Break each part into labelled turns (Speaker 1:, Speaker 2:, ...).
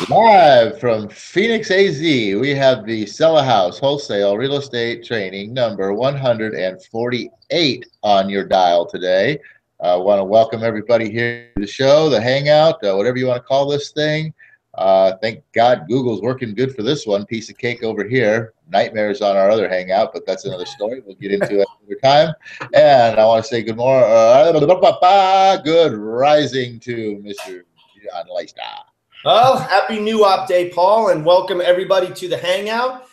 Speaker 1: Live from Phoenix, AZ, we have the Sell-A-House-Wholesale Real Estate Training number 148 on your dial today. I want to welcome everybody here to the show, the Hangout, whatever you want to call this thing. Thank God Google's working good for this one. Piece of cake over here. Nightmares on our other Hangout, but that's another story. We'll get into it another time. And I want to say good morning, good rising to Mr. John Luyster.
Speaker 2: Well, happy New Op Day, Paul, and welcome everybody to the Hangout.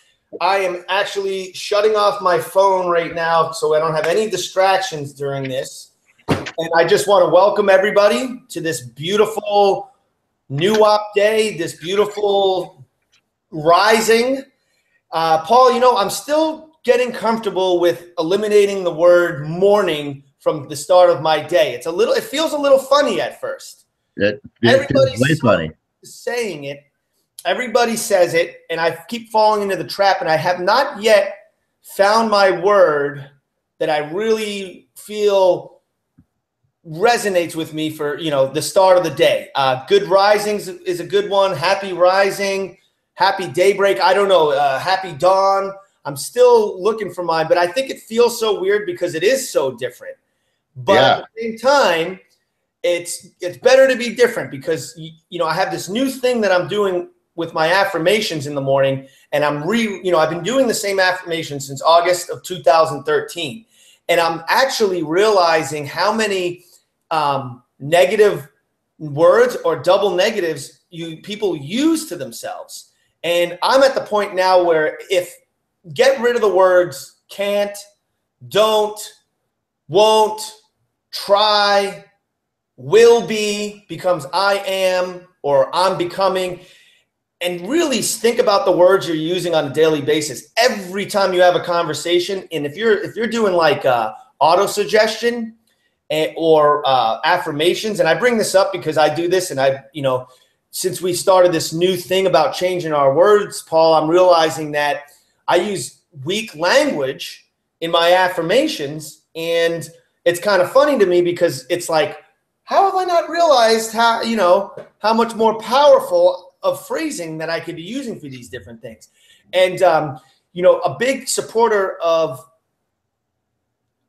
Speaker 2: I am actually shutting off my phone right now so I don't have any distractions during this. And I just want to welcome everybody to this beautiful New Op Day, this beautiful rising. Paul, you know, I'm still getting comfortable with eliminating the word morning from the start of my day. It feels a little funny at first.
Speaker 1: Everybody's way funny.
Speaker 2: Saying it, everybody says it, and I keep falling into the trap, and I have not yet found my word that I really feel resonates with me for, you know, the start of the day. Good risings is a good one. Happy rising, happy daybreak. I don't know, happy dawn. I'm still looking for mine, but I think it feels so weird because it is so different. But at the same time, it's better to be different because, you know, I have this new thing that I'm doing with my affirmations in the morning, and I've been doing the same affirmations since August of 2013, and I'm actually realizing how many negative words or double negatives people use to themselves. And I'm at the point now where get rid of the words can't, don't, won't, try, will be becomes I am or I'm becoming, and really think about the words you're using on a daily basis every time you have a conversation. And if you're doing like auto suggestion or affirmations, and I bring this up because I do this, and since we started this new thing about changing our words, Paul, I'm realizing that I use weak language in my affirmations, and it's kind of funny to me because it's like, how have I not realized how much more powerful of phrasing that I could be using for these different things? And, a big supporter of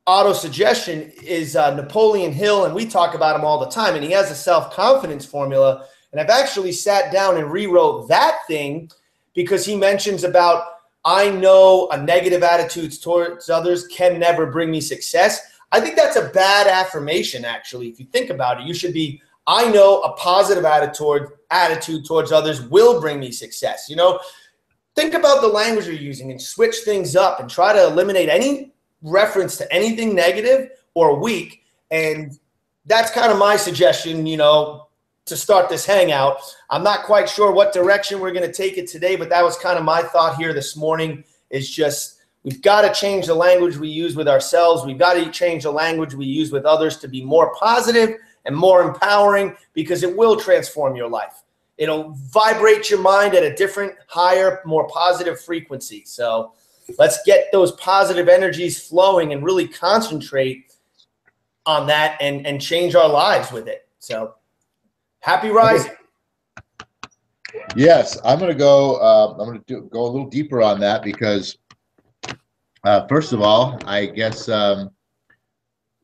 Speaker 2: auto-suggestion is Napoleon Hill, and we talk about him all the time, and he has a self-confidence formula. And I've actually sat down and rewrote that thing because he mentions about, I know a negative attitude towards others can never bring me success. I think that's a bad affirmation, actually. If you think about it, you should be, I know a positive attitude towards others will bring me success. You know, think about the language you're using and switch things up and try to eliminate any reference to anything negative or weak. And that's kind of my suggestion, to start this hangout. I'm not quite sure what direction we're going to take it today, but that was kind of my thought here this morning, is just, we've got to change the language we use with ourselves. We've got to change the language we use with others to be more positive and more empowering, because it will transform your life. It'll vibrate your mind at a different, higher, more positive frequency. So let's get those positive energies flowing and really concentrate on that and change our lives with it. So happy rising.
Speaker 1: Yes, I'm going to go. I'm going to go a little deeper on that because, first of all, I guess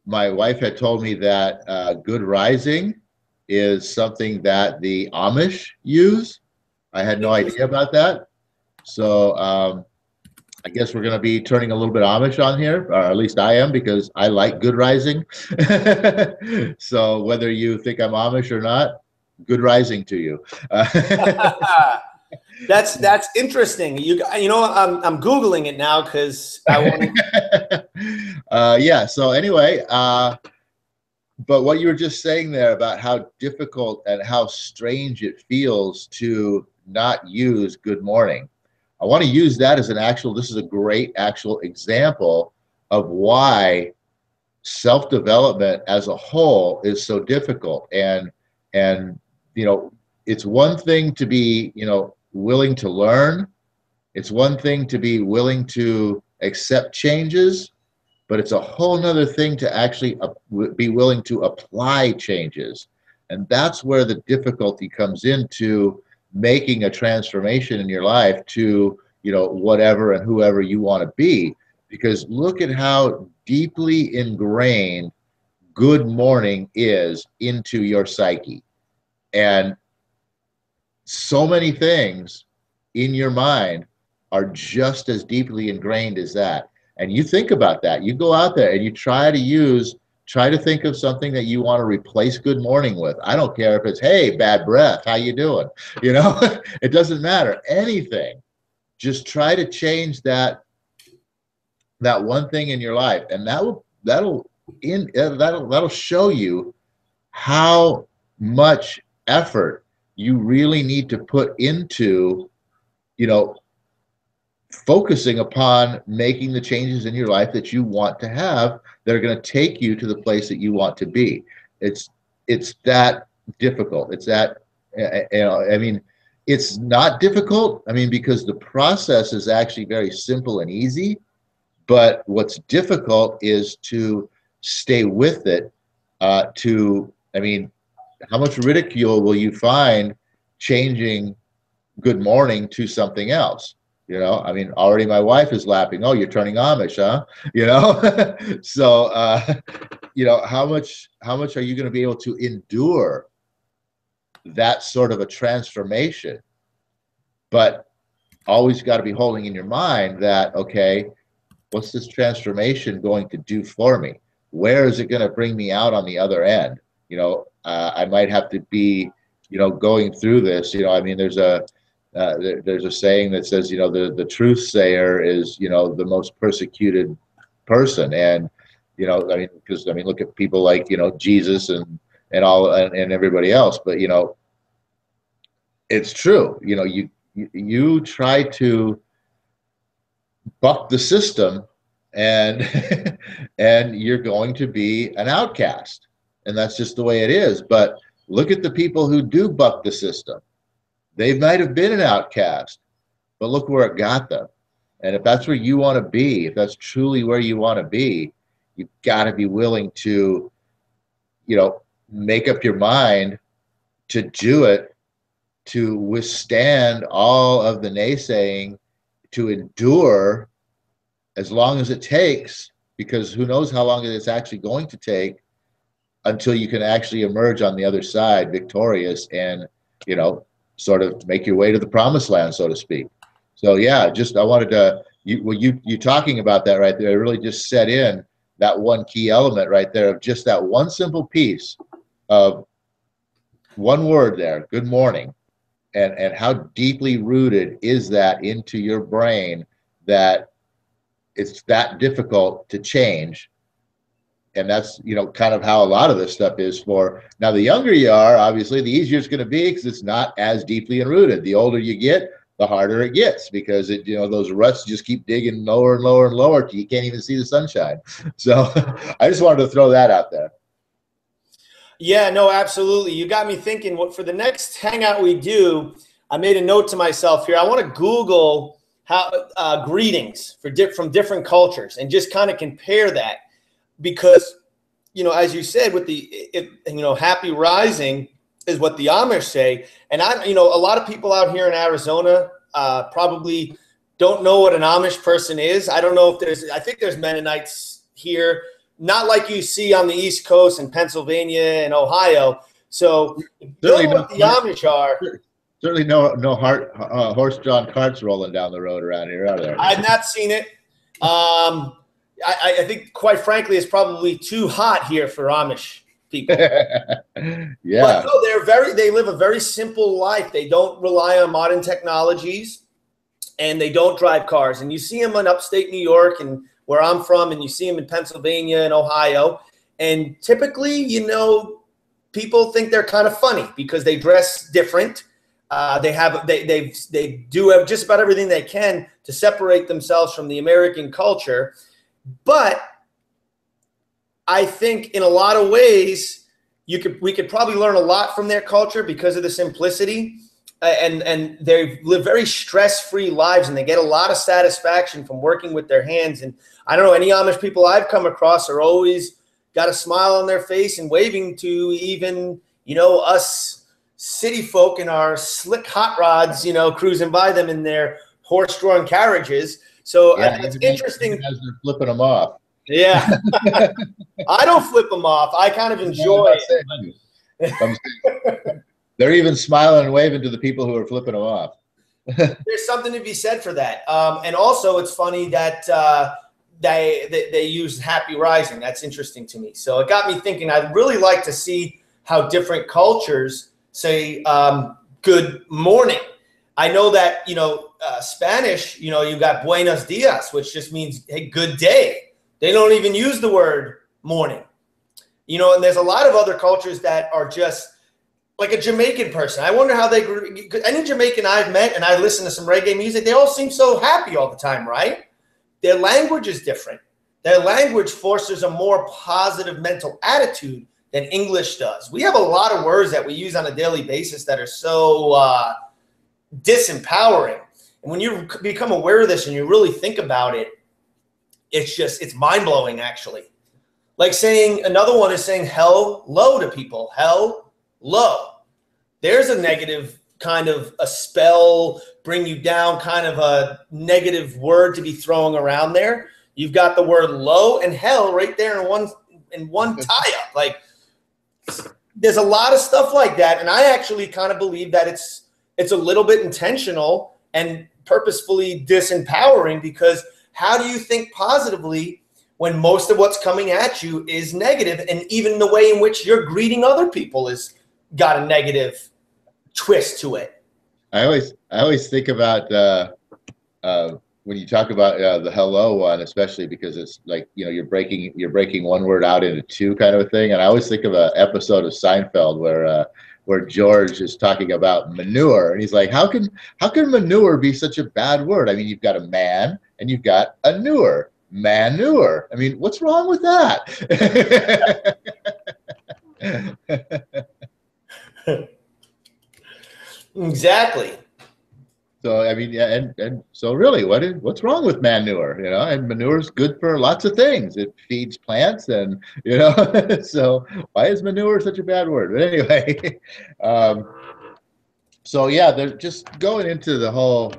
Speaker 1: my wife had told me that good rising is something that the Amish use. I had no idea about that. So I guess we're going to be turning a little bit Amish on here, or at least I am, because I like good rising. So whether you think I'm Amish or not, good rising to you.
Speaker 2: That's interesting. I'm Googling it now because I want to.
Speaker 1: Yeah. So anyway, but what you were just saying there about how difficult and how strange it feels to not use good morning. I want to use that as this is a great actual example of why self-development as a whole is so difficult. And it's one thing to be, willing to learn. It's one thing to be willing to accept changes, but it's a whole nother thing to actually be willing to apply changes. And that's where the difficulty comes into making a transformation in your life to, whatever and whoever you want to be. Because look at how deeply ingrained good morning is into your psyche. And so many things in your mind are just as deeply ingrained as that. And you think about that. You go out there and you try to think of something that you want to replace good morning with. I don't care if it's, hey, bad breath, how you doing? It doesn't matter. Anything. Just try to change that one thing in your life, and that'll show you how much effort you really need to put into, focusing upon making the changes in your life that you want to have, that are going to take you to the place that you want to be. It's that difficult. It's that, it's not difficult. Because the process is actually very simple and easy, but what's difficult is to stay with it. How much ridicule will you find changing good morning to something else? Already my wife is laughing. Oh, you're turning Amish, huh? So, how much are you going to be able to endure that sort of a transformation? But always got to be holding in your mind that, okay, what's this transformation going to do for me? Where is it going to bring me out on the other end? I might have to be, going through this. There's a saying that says, the truth sayer is, the most persecuted person. And, because look at people like, Jesus and everybody else. But, it's true. You try to buck the system, and and you're going to be an outcast. And that's just the way it is. But look at the people who do buck the system. They might have been an outcast, but look where it got them. And if that's where you want to be, if that's truly where you want to be, you've got to be willing to, make up your mind to do it, to withstand all of the naysaying, to endure as long as it takes, because who knows how long it's actually going to take until you can actually emerge on the other side victorious and, sort of make your way to the promised land, so to speak. So yeah, I wanted to, you talking about that right there, it really just set in that one key element right there of just that one simple piece of one word there, good morning, and how deeply rooted is that into your brain that it's that difficult to change. And that's, kind of how a lot of this stuff is for. Now, the younger you are, obviously, the easier it's going to be because it's not as deeply enrooted. The older you get, the harder it gets because those ruts just keep digging lower and lower and lower till you can't even see the sunshine. So I just wanted to throw that out there.
Speaker 2: Yeah, no, absolutely. You got me thinking. What for the next hangout we do, I made a note to myself here. I want to Google how greetings from different cultures and just kind of compare that. Because, as you said, with happy rising is what the Amish say. And a lot of people out here in Arizona probably don't know what an Amish person is. I don't know if I think there's Mennonites here, not like you see on the East Coast in Pennsylvania and Ohio. So you know what the Amish are.
Speaker 1: Certainly no horse-drawn carts rolling down the road around here, are there?
Speaker 2: I've not seen it. I think, quite frankly, it's probably too hot here for Amish people.
Speaker 1: Yeah.
Speaker 2: But no, they live a very simple life. They don't rely on modern technologies, and they don't drive cars. And you see them in upstate New York and where I'm from, and you see them in Pennsylvania and Ohio. And typically, people think they're kind of funny because they dress different. They do just about everything they can to separate themselves from the American culture. But I think in a lot of ways, we could probably learn a lot from their culture because of the simplicity, and they live very stress-free lives, and they get a lot of satisfaction from working with their hands. And I don't know, any Amish people I've come across are always got a smile on their face and waving to even, us city folk in our slick hot rods, cruising by them in their horse-drawn carriages. So
Speaker 1: Yeah,
Speaker 2: it's interesting.
Speaker 1: even as they're flipping them off.
Speaker 2: Yeah. I don't flip them off. I kind of enjoy
Speaker 1: it. They're even smiling and waving to the people who are flipping them off.
Speaker 2: There's something to be said for that. And also, it's funny that they use happy rising. That's interesting to me. So it got me thinking. I'd really like to see how different cultures say good morning. I know that, Spanish, you got buenos dias, which just means, hey, good day. They don't even use the word morning. And there's a lot of other cultures that are just like a Jamaican person. I wonder how any Jamaican I've met, and I listen to some reggae music, they all seem so happy all the time, right? Their language is different. Their language fosters a more positive mental attitude than English does. We have a lot of words that we use on a daily basis that are so disempowering. And when you become aware of this and you really think about it, it's mind-blowing, actually. Like another one is saying hello to people. Hello. There's a negative kind of a spell, bring you down, kind of a negative word to be throwing around there. You've got the word low and hell right there in one tie-up. Like, there's a lot of stuff like that. And I actually kind of believe that it's a little bit intentional and purposefully disempowering, because how do you think positively when most of what's coming at you is negative, and even the way in which you're greeting other people is got a negative twist to it?
Speaker 1: I always think about when you talk about the hello one, especially because it's like, you're breaking one word out into two kind of a thing. And I always think of an episode of Seinfeld where George is talking about manure, and he's like, how can manure be such a bad word? I mean, you've got a man and you've got a newer. Manure. I mean, what's wrong with that?
Speaker 2: Exactly.
Speaker 1: So I mean, yeah, and so really, what's wrong with manure? And manure is good for lots of things. It feeds plants, and so why is manure such a bad word? But anyway, so yeah, they're just going into the whole.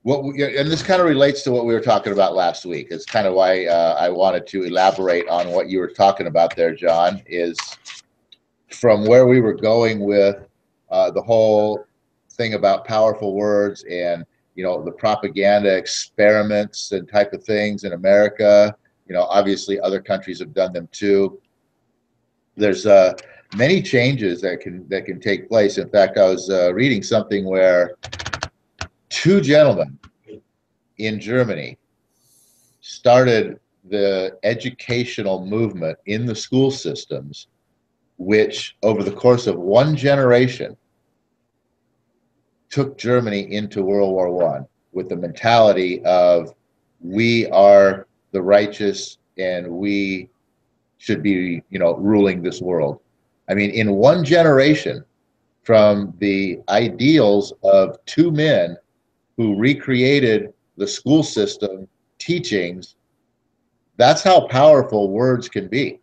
Speaker 1: And this kind of relates to what we were talking about last week. It's kind of why I wanted to elaborate on what you were talking about there, John, is from where we were going with the whole thing about powerful words and, the propaganda experiments and type of things in America. Obviously other countries have done them too. There's many changes that can take place. In fact, I was reading something where two gentlemen in Germany started the educational movement in the school systems, which over the course of one generation took Germany into World War I with the mentality of, we are the righteous and we should be, ruling this world. I mean, in one generation, from the ideals of two men who recreated the school system teachings, that's how powerful words can be.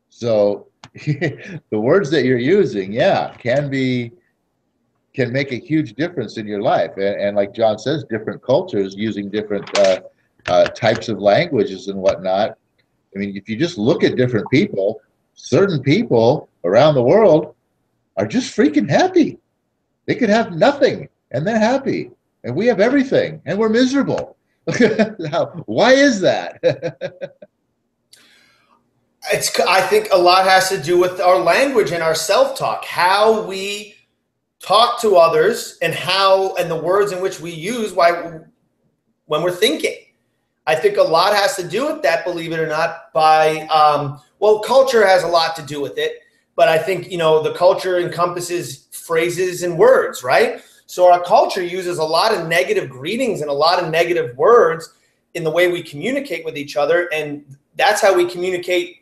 Speaker 1: So the words that you're using, can make a huge difference in your life. And like John says, different cultures using different types of languages and whatnot. I mean, if you just look at different people, certain people around the world are just freaking happy. They could have nothing and they're happy. And we have everything, and we're miserable. Why is that?
Speaker 2: I think a lot has to do with our language and our self-talk, how we talk to others, and the words in which we use when we're thinking. I think a lot has to do with that, believe it or not, culture has a lot to do with it, but I think, the culture encompasses phrases and words, right? So our culture uses a lot of negative greetings and a lot of negative words in the way we communicate with each other. And that's how we communicate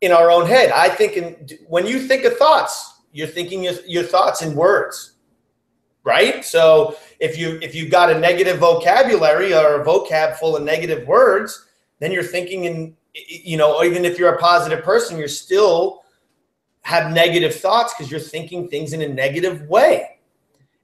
Speaker 2: in our own head. I think when you think of thoughts, you're thinking your thoughts in words, right? So if you've got a negative vocabulary or a vocab full of negative words, then you're thinking even if you're a positive person, you're still have negative thoughts because you're thinking things in a negative way.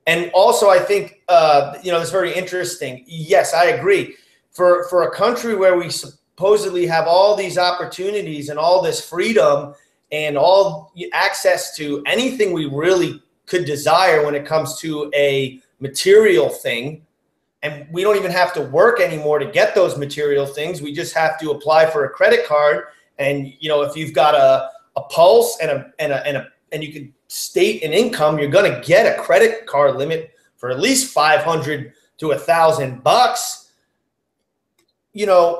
Speaker 2: And also, I think, it's very interesting. Yes, I agree. For a country where we supposedly have all these opportunities and all this freedom and all access to anything we really could desire when it comes to a material thing, and we don't even have to work anymore to get those material things. We just have to apply for a credit card. And, if you've got a pulse and you can state an income, you're going to get a credit card limit for at least $500 to $1,000.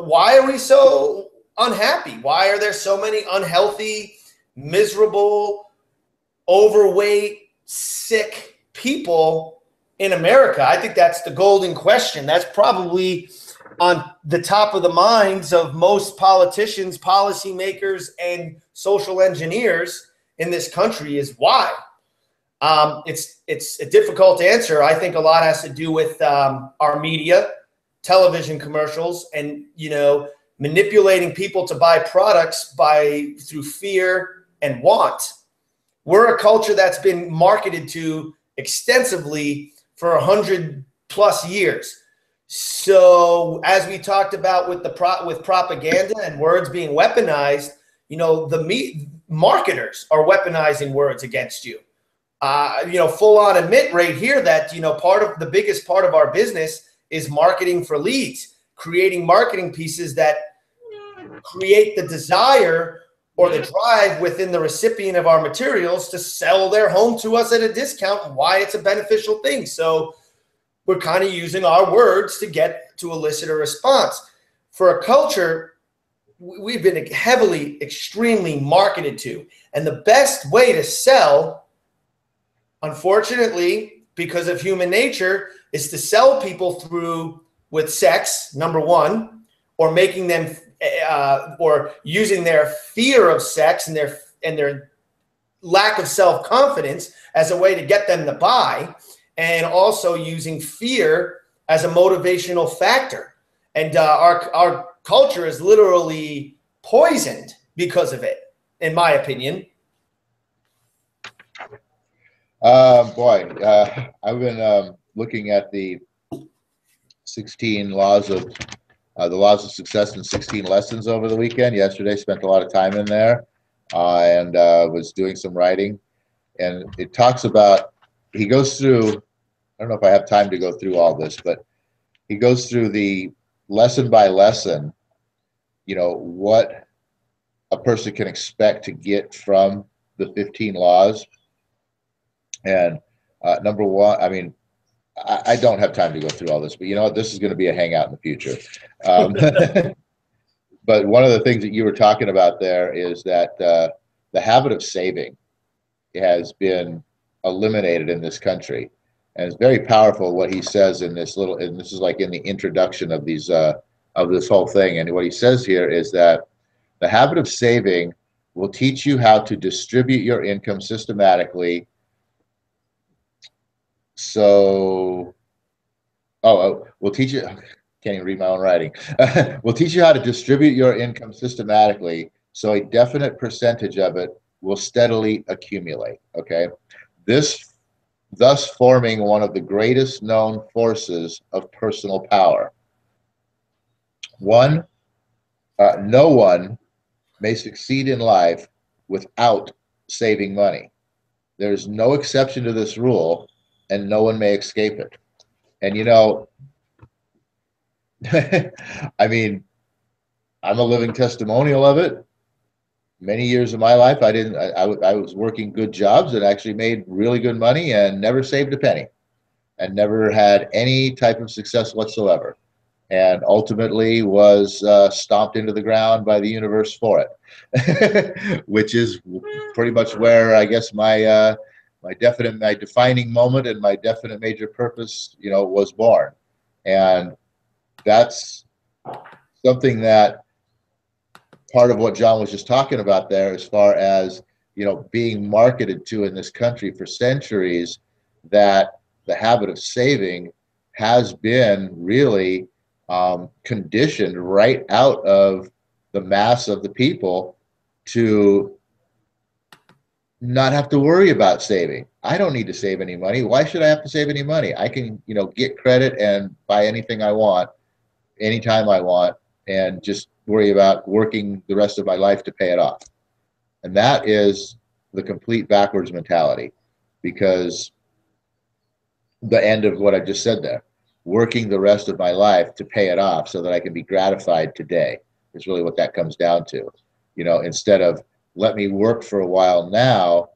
Speaker 2: Why are we so unhappy? Why are there so many unhealthy, miserable, overweight, sick people in America? I think that's the golden question. That's probably on the top of the minds of most politicians, policymakers, and social engineers in this country is why. It's a difficult answer. I think a lot has to do with our media, television commercials, and manipulating people to buy products through fear and want. We're a culture that's been marketed to extensively for 100+ years. So as we talked about with with propaganda and words being weaponized, the marketers are weaponizing words against you. Full on admit right here that part of the biggest part of our business is marketing for leads, creating marketing pieces that create the desire or the drive within the recipient of our materials to sell their home to us at a discount, and why it's a beneficial thing. So we're kind of using our words to elicit a response. For a culture, we've been heavily, extremely marketed to. And the best way to sell, unfortunately, because of human nature, is to sell people with sex, number one, or making them, or using their fear of sex and their lack of self-confidence as a way to get them to buy, and also using fear as a motivational factor. And our culture is literally poisoned because of it, in my opinion.
Speaker 1: I've been looking at the 16 laws of success and 16 lessons over the weekend. Yesterday, spent a lot of time in there, and was doing some writing. And it talks about, he goes through, I don't know if I have time to go through all this, but he goes through the lesson by lesson, what a person can expect to get from the 15 laws. And number one, I don't have time to go through all this, but you know what? This is going to be a hangout in the future. But one of the things that you were talking about there is that the habit of saving has been eliminated in this country. And it's very powerful what he says in this and this is like in the introduction of these of this whole thing. And what he says here is that the habit of saving will teach you how to distribute your income systematically. So, we'll teach you, can't even read my own writing. We'll teach you how to distribute your income systematically, so a definite percentage of it will steadily accumulate, okay? Thus forming one of the greatest known forces of personal power. No one may succeed in life without saving money. There's no exception to this rule, and no one may escape it. And I'm a living testimonial of it. Many years of my life, I was working good jobs and actually made really good money and never saved a penny and never had any type of success whatsoever. And ultimately was stomped into the ground by the universe for it, which is pretty much where I guess my defining moment and my definite major purpose, was born. And that's something that part of what John was just talking about there, as far as, being marketed to in this country for centuries, that the habit of saving has been really conditioned right out of the mass of the people to not have to worry about saving. I don't need to save any money. Why should I have to save any money? I can, get credit and buy anything I want, anytime I want, and just worry about working the rest of my life to pay it off. And that is the complete backwards mentality, because the end of what I just said there, working the rest of my life to pay it off so that I can be gratified today is really what that comes down to. Instead of let me work for a while now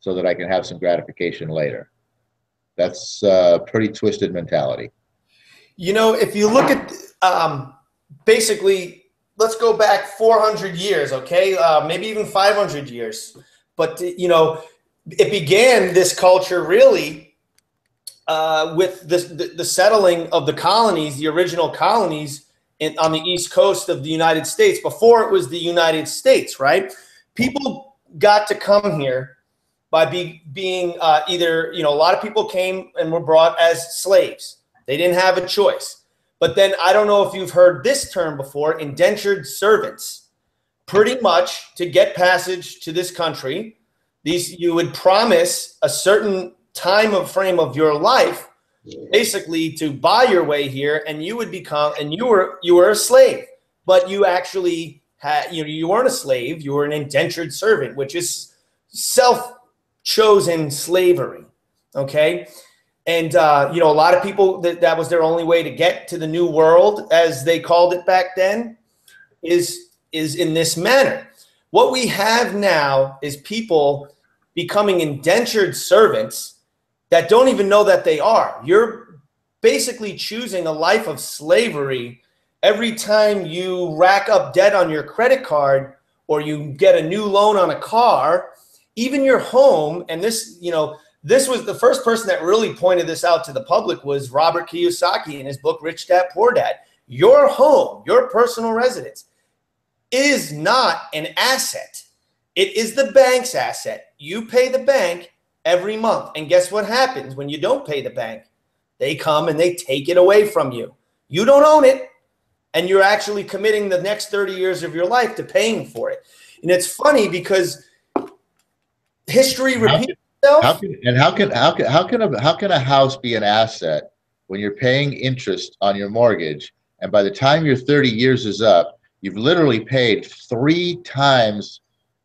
Speaker 1: so that I can have some gratification later. That's a pretty twisted mentality.
Speaker 2: If you look at basically, let's go back 400 years, okay? Maybe even 500 years. But, it began, this culture really with the settling of the colonies, the original colonies on the East Coast of the United States, before it was the United States, right? People got to come here by being either, a lot of people came and were brought as slaves. They didn't have a choice. But then I don't know if you've heard this term before, indentured servants. Pretty much to get passage to this country, you would promise a certain frame of your life, basically to buy your way here, and you would become, and you were a slave, but you actually had, you weren't a slave, you were an indentured servant, which is self-chosen slavery. Okay. And, a lot of people, that was their only way to get to the new world, as they called it back then, is in this manner. What we have now is people becoming indentured servants that don't even know that they are. You're basically choosing a life of slavery every time you rack up debt on your credit card, or you get a new loan on a car, even your home. And this, this was the first person that really pointed this out to the public was Robert Kiyosaki in his book, Rich Dad, Poor Dad. Your home, your personal residence is not an asset. It is the bank's asset. You pay the bank every month. And guess what happens when you don't pay the bank? They come and they take it away from you. You don't own it. And you're actually committing the next 30 years of your life to paying for it. And it's funny because history repeats itself.
Speaker 1: How can a house be an asset when you're paying interest on your mortgage, and by the time your 30 years is up, you've literally paid 3 times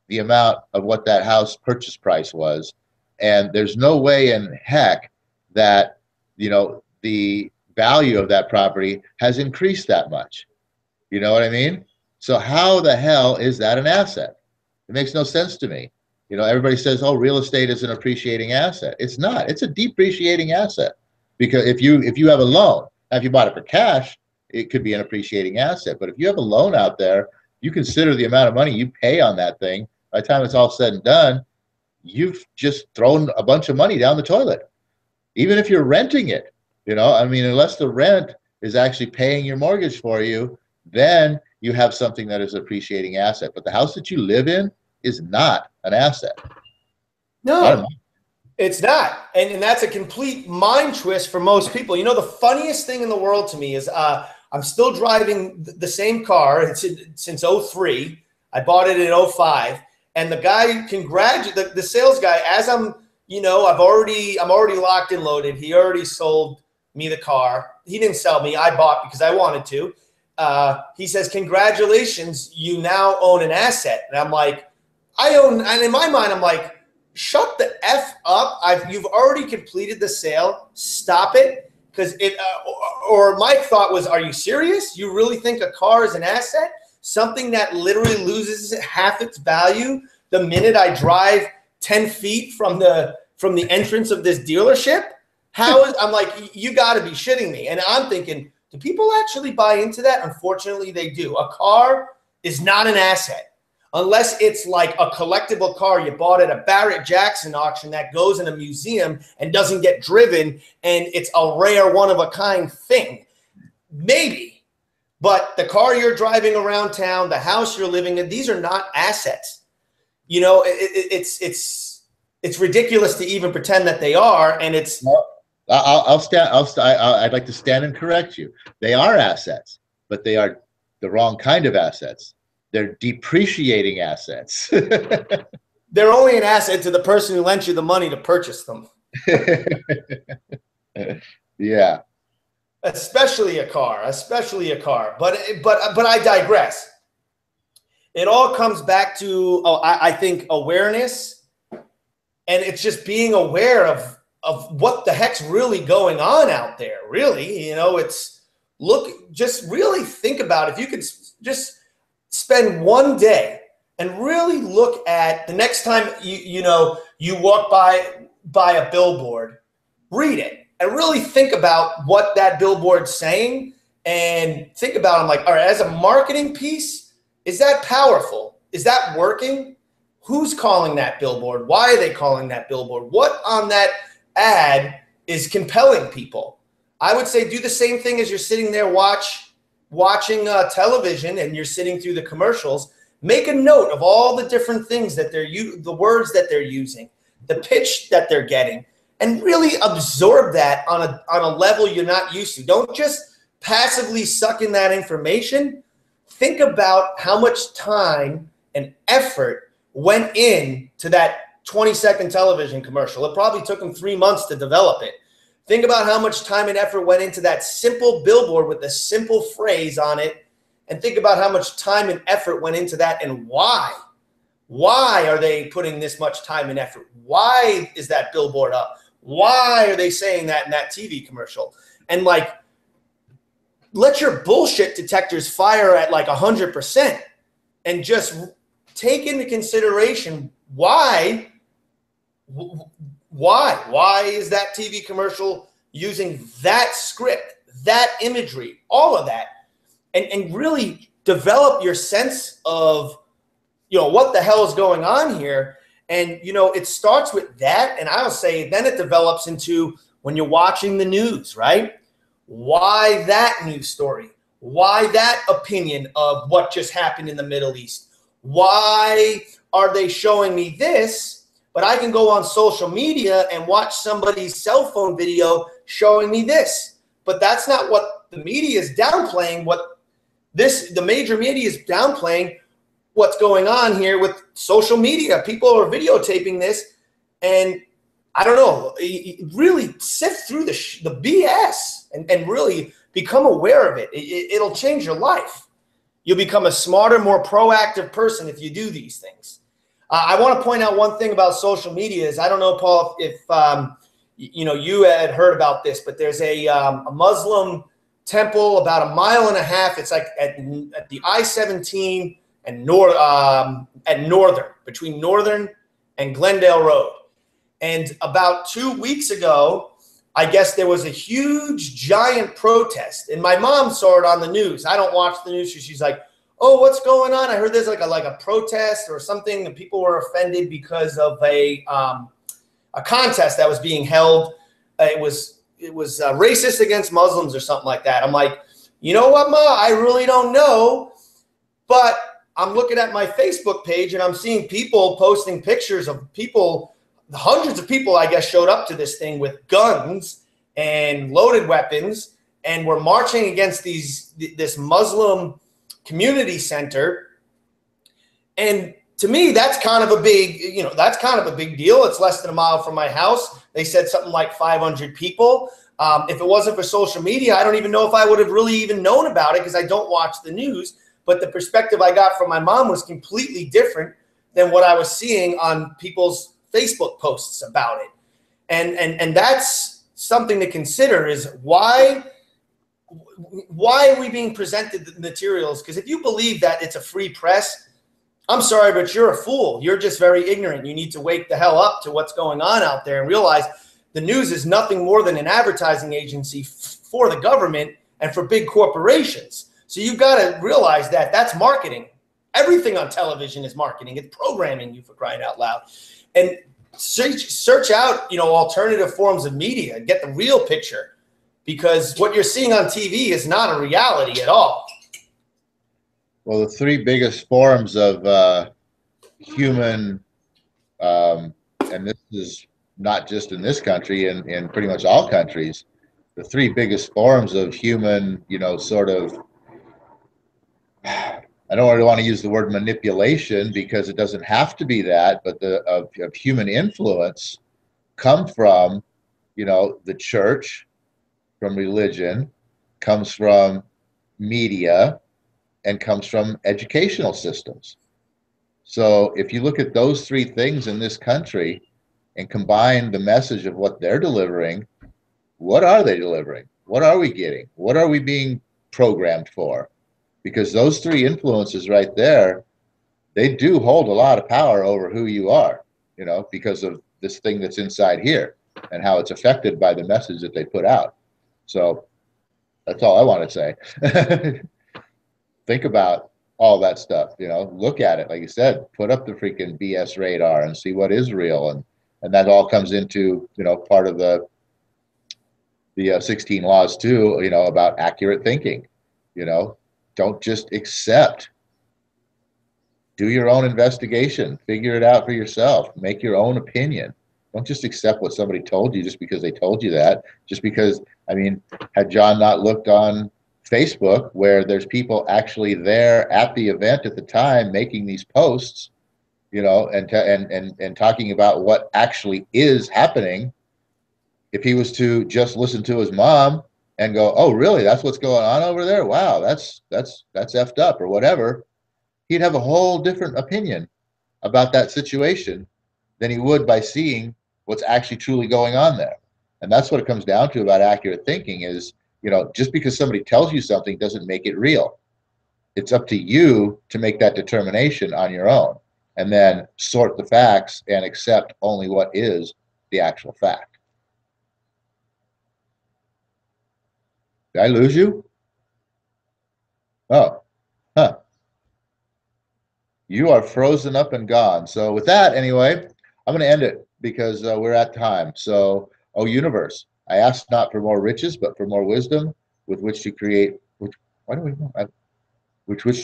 Speaker 1: the amount of what that house purchase price was, and there's no way in heck that the value of that property has increased that much. You know what I mean? So how the hell is that an asset? It makes no sense to me. Everybody says, oh, real estate is an appreciating asset. It's not. It's a depreciating asset, because if you have a loan, now if you bought it for cash, it could be an appreciating asset. But if you have a loan out there, you consider the amount of money you pay on that thing. By the time it's all said and done, you've just thrown a bunch of money down the toilet. Even if you're renting it, unless the rent is actually paying your mortgage for you, then you have something that is an appreciating asset. But the house that you live in is not an asset.
Speaker 2: No, it's not. And that's a complete mind twist for most people. The funniest thing in the world to me is I'm still driving the same car. It's since 03. I bought it in 05. And the guy the sales guy, as I'm already locked and loaded. He already sold me the car. He didn't sell me. I bought because I wanted to. He says, congratulations, you now own an asset. And I'm like, and in my mind, I'm like, shut the F up. You've already completed the sale. Stop it. Because or my thought was, are you serious? You really think a car is an asset? Something that literally loses half its value the minute I drive 10 feet from the entrance of this dealership? I'm like, you got to be shitting me. And I'm thinking, do people actually buy into that? Unfortunately, they do. A car is not an asset unless it's like a collectible car you bought at a Barrett Jackson auction that goes in a museum and doesn't get driven, and it's a rare, one-of-a-kind thing. Maybe. But the car you're driving around town, the house you're living in, these are not assets. It's ridiculous to even pretend that they are, and it's.
Speaker 1: Well, I'd like to stand and correct you. They are assets, but they are the wrong kind of assets. They're depreciating assets.
Speaker 2: they're only an asset to the person who lent you the money to purchase them.
Speaker 1: Yeah.
Speaker 2: Especially a car, But I digress. It all comes back to, I think, awareness, and it's just being aware of what the heck's really going on out there. Really, it's just really think about if you could just spend one day and really look at the next time you walk by a billboard, read it. And really think about what that billboard's saying, and think about, I'm like, all right, as a marketing piece, is that powerful? Is that working? Who's calling that billboard? Why are they calling that billboard? What on that ad is compelling people? I would say do the same thing as you're sitting there watching television and you're sitting through the commercials. Make a note of all the different things that the words that they're using, the pitch that they're getting, and really absorb that on a level you're not used to. Don't just passively suck in that information. Think about how much time and effort went into that 20-second television commercial. It probably took them 3 months to develop it. Think about how much time and effort went into that simple billboard with a simple phrase on it, and think about how much time and effort went into that and why. Why are they putting this much time and effort? Why is that billboard up? Why are they saying that in that TV commercial? And let your bullshit detectors fire at 100% and just take into consideration why is that TV commercial using that script, that imagery, all of that, and really develop your sense of, what the hell is going on here. And, it starts with that. And I'll say then it develops into when you're watching the news, right? Why that news story? Why that opinion of what just happened in the Middle East? Why are they showing me this, but I can go on social media and watch somebody's cell phone video showing me this? But that's not what the media is downplaying. The major media is downplaying what's going on here with social media. People are videotaping this, and I don't know, really sift through the BS and really become aware of it. It'll change your life. You'll become a smarter, more proactive person if you do these things. I want to point out one thing about social media is, I don't know, Paul, if you had heard about this, but there's a Muslim temple about 1.5 miles. It's like at the I-17 and Northern, between Northern and Glendale Road. And about 2 weeks ago, I guess there was a huge, giant protest. And my mom saw it on the news. I don't watch the news. She's like, oh, what's going on? I heard there's like a protest or something, and people were offended because of a contest that was being held. It was racist against Muslims or something like that. I'm like, you know what, Ma? I really don't know. But I'm looking at my Facebook page and I'm seeing people posting pictures of people, hundreds of people, I guess, showed up to this thing with guns and loaded weapons, and were marching against this Muslim community center. And to me, that's kind of a big, deal. It's less than 1 mile from my house. They said something like 500 people. If it wasn't for social media, I don't even know if I would have really even known about it, because I don't watch the news. But the perspective I got from my mom was completely different than what I was seeing on people's Facebook posts about it. And that's something to consider, is why are we being presented the materials? Because if you believe that it's a free press, I'm sorry, but you're a fool. You're just very ignorant. You need to wake the hell up to what's going on out there and realize the news is nothing more than an advertising agency for the government and for big corporations. So you've got to realize that that's marketing. Everything on television is marketing. It's programming you, for crying out loud. And search out, alternative forms of media and get the real picture, because what you're seeing on TV is not a reality at all.
Speaker 1: Well, the three biggest forms of human, and this is not just in this country, in pretty much all countries, the three biggest forms of human, I I don't really want to use the word manipulation because it doesn't have to be that, but of human influence come from, the church, from religion, comes from media, and comes from educational systems. So if you look at those three things in this country and combine the message of what they're delivering, what are they delivering? What are we getting? What are we being programmed for? Because those three influences right there, they do hold a lot of power over who you are, because of this thing that's inside here and how it's affected by the message that they put out. So that's all I want to say. Think about all that stuff, look at it. Like you said, put up the freaking BS radar and see what is real. And that all comes into, part of the 16 laws too, about accurate thinking. Don't just accept. Do your own investigation, figure it out for yourself, make your own opinion. Don't just accept what somebody told you just because they told you that. Just because, had John not looked on Facebook where there's people actually there at the event at the time making these posts, and talking about what actually is happening, if he was to just listen to his mom and go, "Oh, really? That's what's going on over there? Wow, that's effed up," or whatever, he'd have a whole different opinion about that situation than he would by seeing what's actually truly going on there. And that's what it comes down to about accurate thinking is, just because somebody tells you something doesn't make it real. It's up to you to make that determination on your own and then sort the facts and accept only what is the actual fact. Did I lose you? Oh, huh. You are frozen up and gone. So with that, anyway, I'm going to end it because we're at time. So, oh, universe, I ask not for more riches, but for more wisdom with which to create, which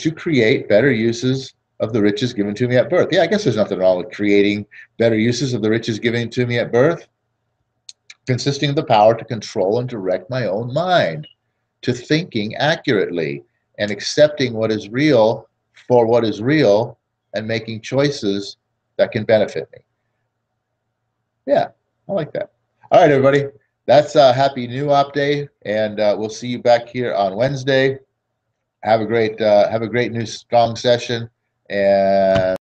Speaker 1: to create better uses of the riches given to me at birth. Yeah, I guess there's nothing wrong with creating better uses of the riches given to me at birth, consisting of the power to control and direct my own mind, to thinking accurately and accepting what is real for what is real and making choices that can benefit me. Yeah, I like that. All right, everybody. That's Happy New Op Day, and we'll see you back here on Wednesday. Have a great new strong session, and